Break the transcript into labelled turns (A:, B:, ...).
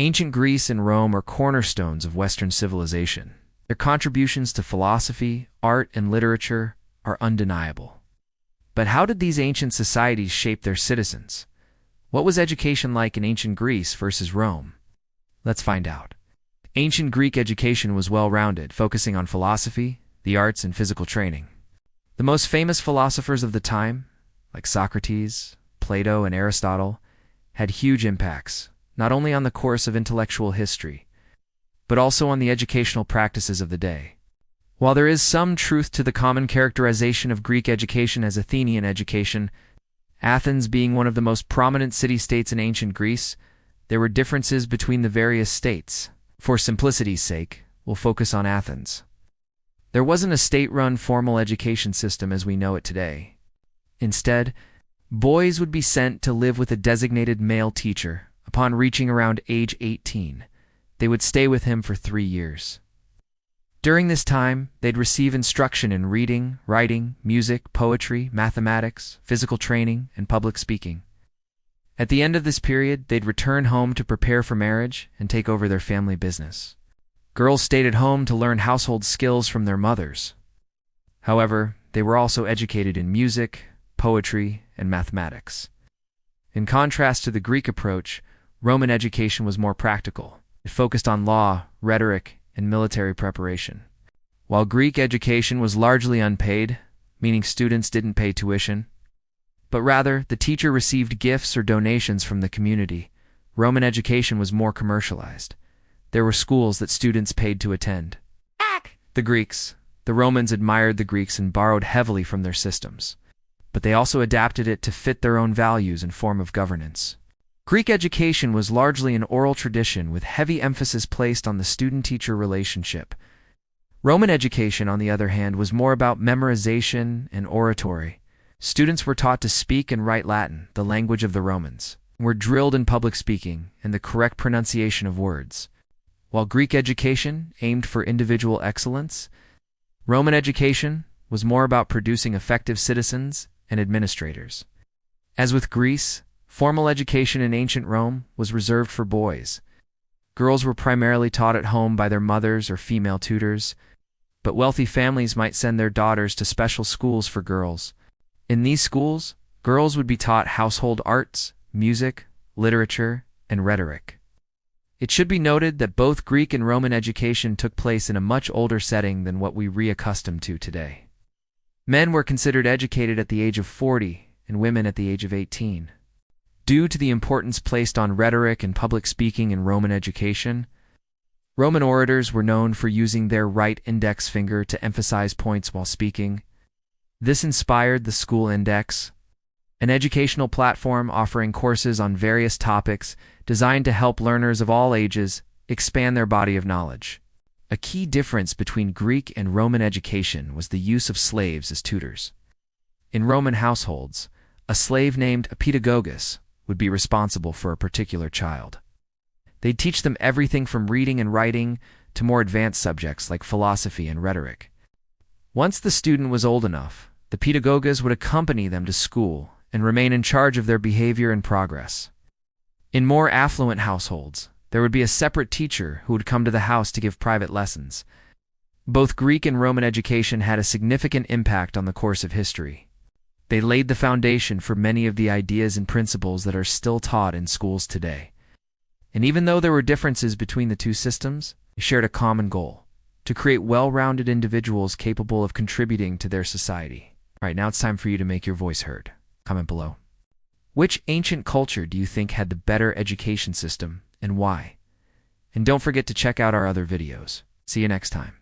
A: Ancient Greece and Rome are cornerstones of Western civilization. Their contributions to philosophy, art, and literature are undeniable. But how did these ancient societies shape their citizens? What was education like in ancient Greece versus Rome? Let's find out. Ancient Greek education was well-rounded, focusing on philosophy, the arts, and physical training. The most famous philosophers of the time, like Socrates, Plato, and Aristotle, had huge impacts, not only on the course of intellectual history, but also on the educational practices of the day. While there is some truth to the common characterization of Greek education as Athenian education, Athens being one of the most prominent city-states in ancient Greece, there were differences between the various states. For simplicity's sake, we'll focus on Athens. There wasn't a state-run formal education system as we know it today. Instead, boys would be sent to live with a designated male teacher. Upon reaching around age 18, they would stay with him for 3 years. During this time, they'd receive instruction in reading, writing, music, poetry, mathematics, physical training, and public speaking. At the end of this period, they'd return home to prepare for marriage and take over their family business. Girls stayed at home to learn household skills from their mothers. However, they were also educated in music, poetry, and mathematics. In contrast to the Greek approach, Roman education was more practical. It focused on law, rhetoric, and military preparation. While Greek education was largely unpaid, meaning students didn't pay tuition, but rather the teacher received gifts or donations from the community, Roman education was more commercialized. There were schools that students paid to attend. The Romans admired the Greeks and borrowed heavily from their systems, but they also adapted it to fit their own values and form of governance. Greek education was largely an oral tradition with heavy emphasis placed on the student-teacher relationship. Roman education, on the other hand, was more about memorization and oratory. Students were taught to speak and write Latin, the language of the Romans, and were drilled in public speaking and the correct pronunciation of words. While Greek education aimed for individual excellence, Roman education was more about producing effective citizens and administrators. As with Greece, formal education in ancient Rome was reserved for boys. Girls were primarily taught at home by their mothers or female tutors, but wealthy families might send their daughters to special schools for girls. In these schools, girls would be taught household arts, music, literature, and rhetoric. It should be noted that both Greek and Roman education took place in a much older setting than what we reaccustomed to today. Men were considered educated at the age of 40 and women at the age of 18. Due to the importance placed on rhetoric and public speaking in Roman education, Roman orators were known for using their right index finger to emphasize points while speaking. This inspired the school index, an educational platform offering courses on various topics designed to help learners of all ages expand their body of knowledge. A key difference between Greek and Roman education was the use of slaves as tutors. In Roman households, a slave named a pedagogus would be responsible for a particular child. They'd teach them everything from reading and writing to more advanced subjects like philosophy and rhetoric. Once the student was old enough, the pedagogus would accompany them to school and remain in charge of their behavior and progress. In more affluent households, there would be a separate teacher who would come to the house to give private lessons. Both Greek and Roman education had a significant impact on the course of history. They laid the foundation for many of the ideas and principles that are still taught in schools today. And even though there were differences between the two systems, they shared a common goal: to create well-rounded individuals capable of contributing to their society. All right, now it's time for you to make your voice heard. Comment below. Which ancient culture do you think had the better education system and why? And don't forget to check out our other videos. See you next time.